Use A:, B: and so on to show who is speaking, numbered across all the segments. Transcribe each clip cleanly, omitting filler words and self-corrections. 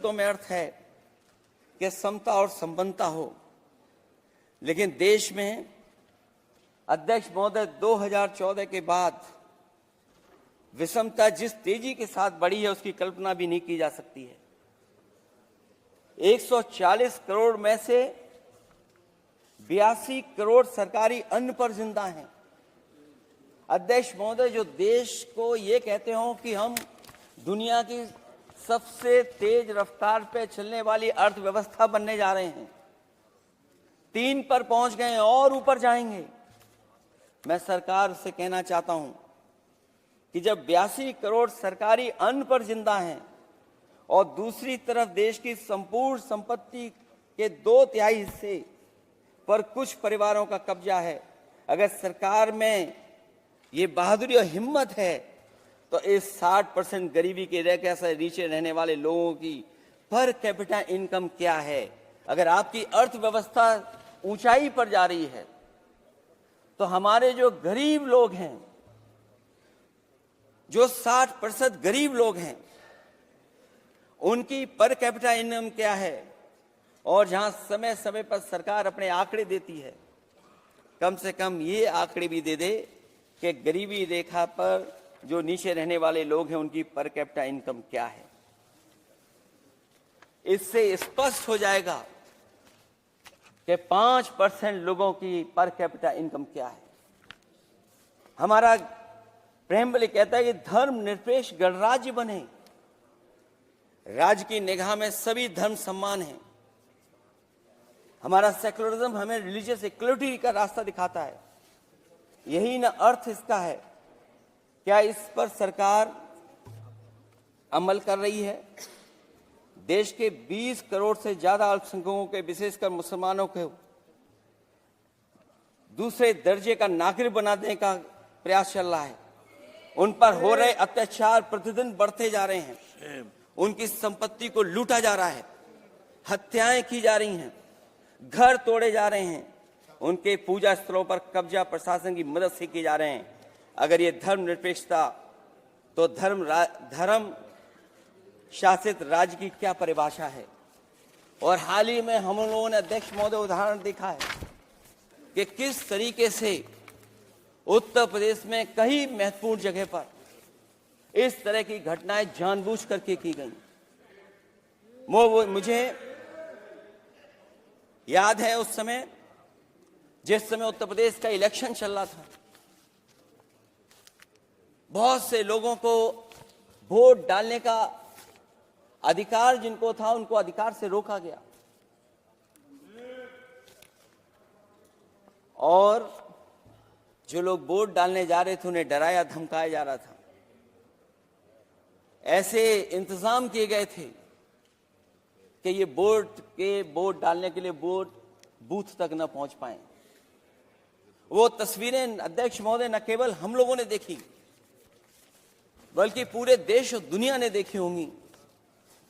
A: शब्दों में अर्थ है कि समता और संपन्नता हो, लेकिन देश में अध्यक्ष महोदय 2014 के बाद विषमता जिस तेजी के साथ बढ़ी है उसकी कल्पना भी नहीं की जा सकती है। 140 करोड़ में से 82 करोड़ सरकारी अन्न पर जिंदा हैं। अध्यक्ष महोदय, जो देश को ये कहते हो कि हम दुनिया की सबसे तेज रफ्तार पे चलने वाली अर्थव्यवस्था बनने जा रहे हैं, 3 पर पहुंच गए हैं और ऊपर जाएंगे। मैं सरकार से कहना चाहता हूं कि जब 82 करोड़ सरकारी अन्न पर जिंदा हैं और दूसरी तरफ देश की संपूर्ण संपत्ति के 2/3 हिस्से पर कुछ परिवारों का कब्जा है, अगर सरकार में ये बहादुरी और हिम्मत है तो इस 60% गरीबी के रेखा से नीचे रहने वाले लोगों की पर कैपिटा इनकम क्या है? अगर आपकी अर्थव्यवस्था ऊंचाई पर जा रही है तो हमारे जो गरीब लोग हैं, जो 60% गरीब लोग हैं, उनकी पर कैपिटा इनकम क्या है? और जहां समय समय पर सरकार अपने आंकड़े देती है, कम से कम ये आंकड़े भी दे दे कि गरीबी रेखा पर जो नीचे रहने वाले लोग हैं उनकी पर कैपिटा इनकम क्या है। इससे स्पष्ट हो जाएगा कि 5% लोगों की पर कैपिटा इनकम क्या है। हमारा प्रेमबली कहता है कि धर्म निरपेक्ष गणराज्य बने, राज्य की निगाह में सभी धर्म समान हैं। हमारा सेकुलरिज्म हमें रिलीजियस इक्वलिटी का रास्ता दिखाता है। यही ना अर्थ इसका है। क्या इस पर सरकार अमल कर रही है? देश के 20 करोड़ से ज्यादा अल्पसंख्यकों के, विशेषकर मुसलमानों को दूसरे दर्जे का नागरिक बना देने का प्रयास चल रहा है। उन पर हो रहे अत्याचार प्रतिदिन बढ़ते जा रहे हैं, उनकी संपत्ति को लूटा जा रहा है, हत्याएं की जा रही हैं, घर तोड़े जा रहे हैं, उनके पूजा स्थलों पर कब्जा प्रशासन की मदद से किए जा रहे हैं। अगर ये धर्मनिरपेक्षता, तो धर्म शासित राज्य की क्या परिभाषा है? और हाल ही में हम लोगों ने अध्यक्ष महोदय उदाहरण देखा है कि किस तरीके से उत्तर प्रदेश में कई महत्वपूर्ण जगह पर इस तरह की घटनाएं जानबूझ करके की गई। मुझे याद है उस समय, जिस समय उत्तर प्रदेश का इलेक्शन चल रहा था, बहुत से लोगों को वोट डालने का अधिकार जिनको था, उनको अधिकार से रोका गया और जो लोग वोट डालने जा रहे थे उन्हें डराया धमकाया जा रहा था। ऐसे इंतजाम किए गए थे कि ये वोट डालने के लिए वोट बूथ तक न पहुंच पाए। वो तस्वीरें अध्यक्ष महोदय न केवल हम लोगों ने देखी, बल्कि पूरे देश और दुनिया ने देखी होंगी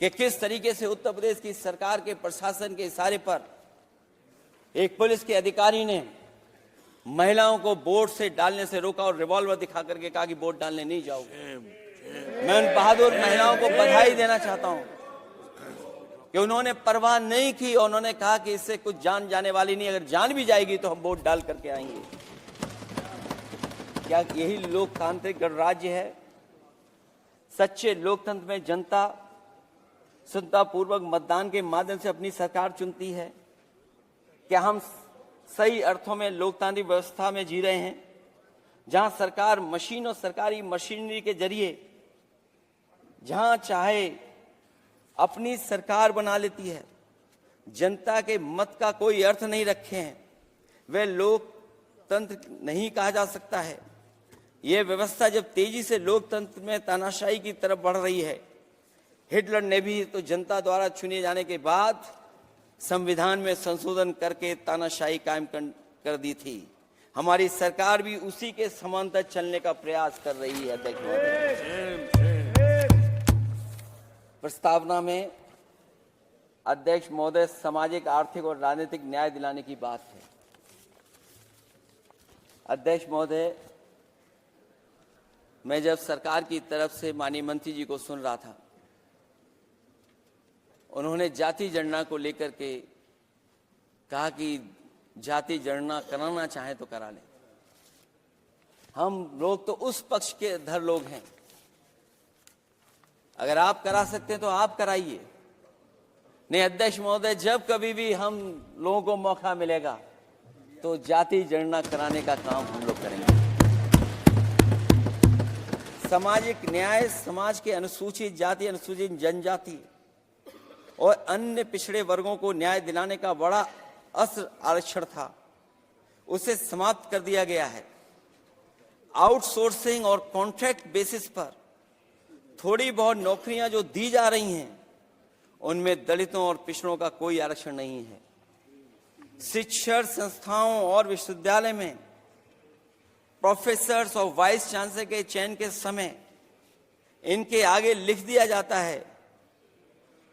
A: कि किस तरीके से उत्तर प्रदेश की सरकार के प्रशासन के इशारे पर एक पुलिस के अधिकारी ने महिलाओं को वोट से डालने से रोका और रिवॉल्वर दिखा करके कहा कि वोट डालने नहीं जाओगे। मैं उन बहादुर महिलाओं को बधाई देना चाहता हूं कि उन्होंने परवाह नहीं की और उन्होंने कहा कि इससे कुछ जान जाने वाली नहीं, अगर जान भी जाएगी तो हम वोट डाल करके आएंगे। क्या यही लोकतांत्रिक गणराज्य है? सच्चे लोकतंत्र में जनता सुविधापूर्वक मतदान के माध्यम से अपनी सरकार चुनती है। क्या हम सही अर्थों में लोकतांत्रिक व्यवस्था में जी रहे हैं, जहां सरकार मशीन और सरकारी मशीनरी के जरिए जहां चाहे अपनी सरकार बना लेती है, जनता के मत का कोई अर्थ नहीं रखे हैं, वे लोकतंत्र नहीं कहा जा सकता है। यह व्यवस्था जब तेजी से लोकतंत्र में तानाशाही की तरफ बढ़ रही है, हिटलर ने भी तो जनता द्वारा चुने जाने के बाद संविधान में संशोधन करके तानाशाही कायम कर दी थी। हमारी सरकार भी उसी के समांतर चलने का प्रयास कर रही है। अध्यक्ष महोदय, प्रस्तावना में अध्यक्ष महोदय सामाजिक, आर्थिक और राजनीतिक न्याय दिलाने की बात है। अध्यक्ष महोदय, मैं जब सरकार की तरफ से माननीय मंत्री जी को सुन रहा था उन्होंने जाति जनगणना को लेकर के कहा कि जाति जनगणना कराना चाहे तो करा लें। हम लोग तो उस पक्ष के धर लोग हैं, अगर आप करा सकते हैं तो आप कराइए। नहीं अध्यक्ष महोदय, जब कभी भी हम लोगों को मौका मिलेगा तो जाति जनगणना कराने का काम हम लोग करेंगे। सामाजिक न्याय समाज के अनुसूचित जाति, अनुसूचित जनजाति और अन्य पिछड़े वर्गों को न्याय दिलाने का बड़ा असर आरक्षण था, उसे समाप्त कर दिया गया है। आउटसोर्सिंग और कॉन्ट्रैक्ट बेसिस पर थोड़ी बहुत नौकरियां जो दी जा रही हैं, उनमें दलितों और पिछड़ों का कोई आरक्षण नहीं है। शिक्षण संस्थाओं और विश्वविद्यालय में प्रोफेसर्स और वाइस चांसलर के चयन के समय इनके आगे लिख दिया जाता है,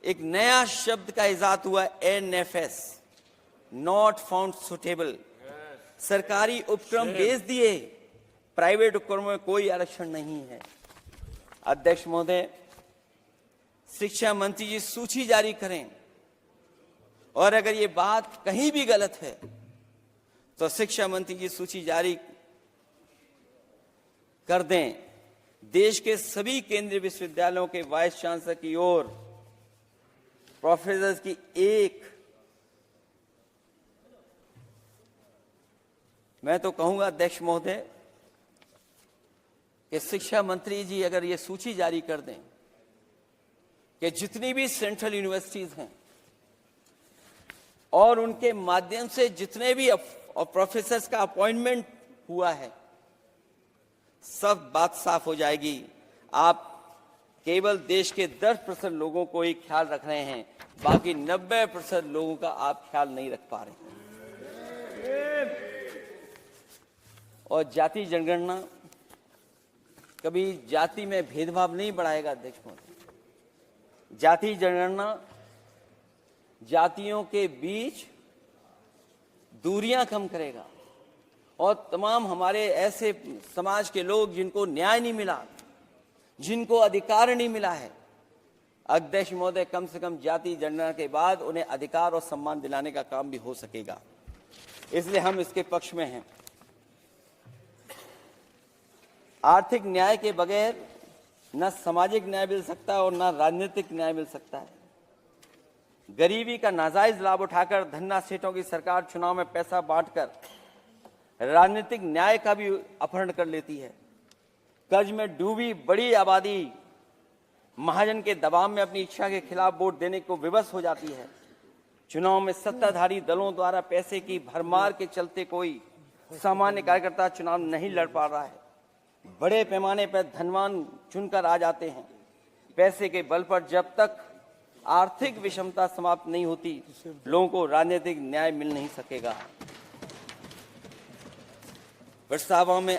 A: एक नया शब्द का इजाद हुआ, NFS, नॉट फाउंड सुटेबल। सरकारी उपक्रम भेज दिए, प्राइवेट उपक्रमों में कोई आरक्षण नहीं है। अध्यक्ष महोदय, शिक्षा मंत्री जी सूची जारी करें, और अगर ये बात कहीं भी गलत है तो शिक्षा मंत्री जी सूची जारी कर दें। देश के सभी केंद्रीय विश्वविद्यालयों के वाइस चांसलर की ओर प्रोफेसर की एक, मैं तो कहूंगा अध्यक्ष महोदय कि शिक्षा मंत्री जी अगर ये सूची जारी कर दें कि जितनी भी सेंट्रल यूनिवर्सिटीज हैं और उनके माध्यम से जितने भी प्रोफेसर्स का अपॉइंटमेंट हुआ है, सब बात साफ हो जाएगी। आप केवल देश के 10% लोगों को ही ख्याल रख रहे हैं, बाकी 90% लोगों का आप ख्याल नहीं रख पा रहे। और जाति जनगणना कभी जाति में भेदभाव नहीं बढ़ाएगा अध्यक्ष महोदय। जाति जनगणना जातियों के बीच दूरियां कम करेगा और तमाम हमारे ऐसे समाज के लोग जिनको न्याय नहीं मिला, जिनको अधिकार नहीं मिला है, अध्यक्ष महोदय कम से कम जाति जनगणना के बाद उन्हें अधिकार और सम्मान दिलाने का काम भी हो सकेगा। इसलिए हम इसके पक्ष में हैं। आर्थिक न्याय के बगैर न सामाजिक न्याय मिल सकता है और न राजनीतिक न्याय मिल सकता है। गरीबी का नाजायज लाभ उठाकर धन्ना सेठों की सरकार चुनाव में पैसा बांटकर राजनीतिक न्याय का भी अपहरण कर लेती है। कर्ज में डूबी बड़ी आबादी महाजन के दबाव में अपनी इच्छा के खिलाफ वोट देने को विवश हो जाती है। चुनाव में सत्ताधारी दलों द्वारा पैसे की भरमार के चलते कोई सामान्य कार्यकर्ता चुनाव नहीं लड़ पा रहा है। बड़े पैमाने पर धनवान चुनकर आ जाते हैं। पैसे के बल पर जब तक आर्थिक विषमता समाप्त नहीं होती, लोगों को राजनीतिक न्याय मिल नहीं सकेगा। प्रस्तावों में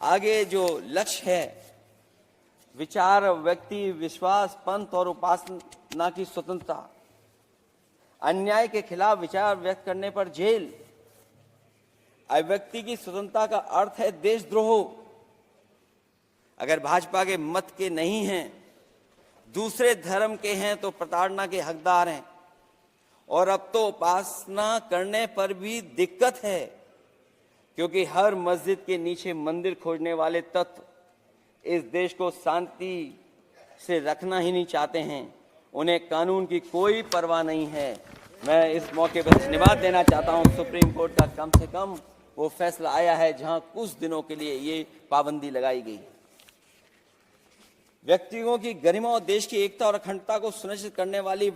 A: आगे जो लक्ष्य है, विचार, व्यक्ति, विश्वास, पंथ और उपासना की स्वतंत्रता, अन्याय के खिलाफ विचार व्यक्त करने पर जेल, अभिव्यक्ति की स्वतंत्रता का अर्थ है देशद्रोह। अगर भाजपा के मत के नहीं हैं, दूसरे धर्म के हैं तो प्रताड़ना के हकदार हैं। और अब तो उपासना करने पर भी दिक्कत है, क्योंकि हर मस्जिद के नीचे मंदिर खोजने वाले तत्व इस देश को शांति से रखना ही नहीं चाहते हैं। उन्हें कानून की कोई परवाह नहीं है। मैं इस मौके पर धन्यवाद देना चाहता हूं। सुप्रीम कोर्ट का कम से कम वो फैसला आया है जहां कुछ दिनों के लिए ये पाबंदी लगाई गई। व्यक्तियों की गरिमा और देश की एकता और अखंडता को सुनिश्चित करने वाली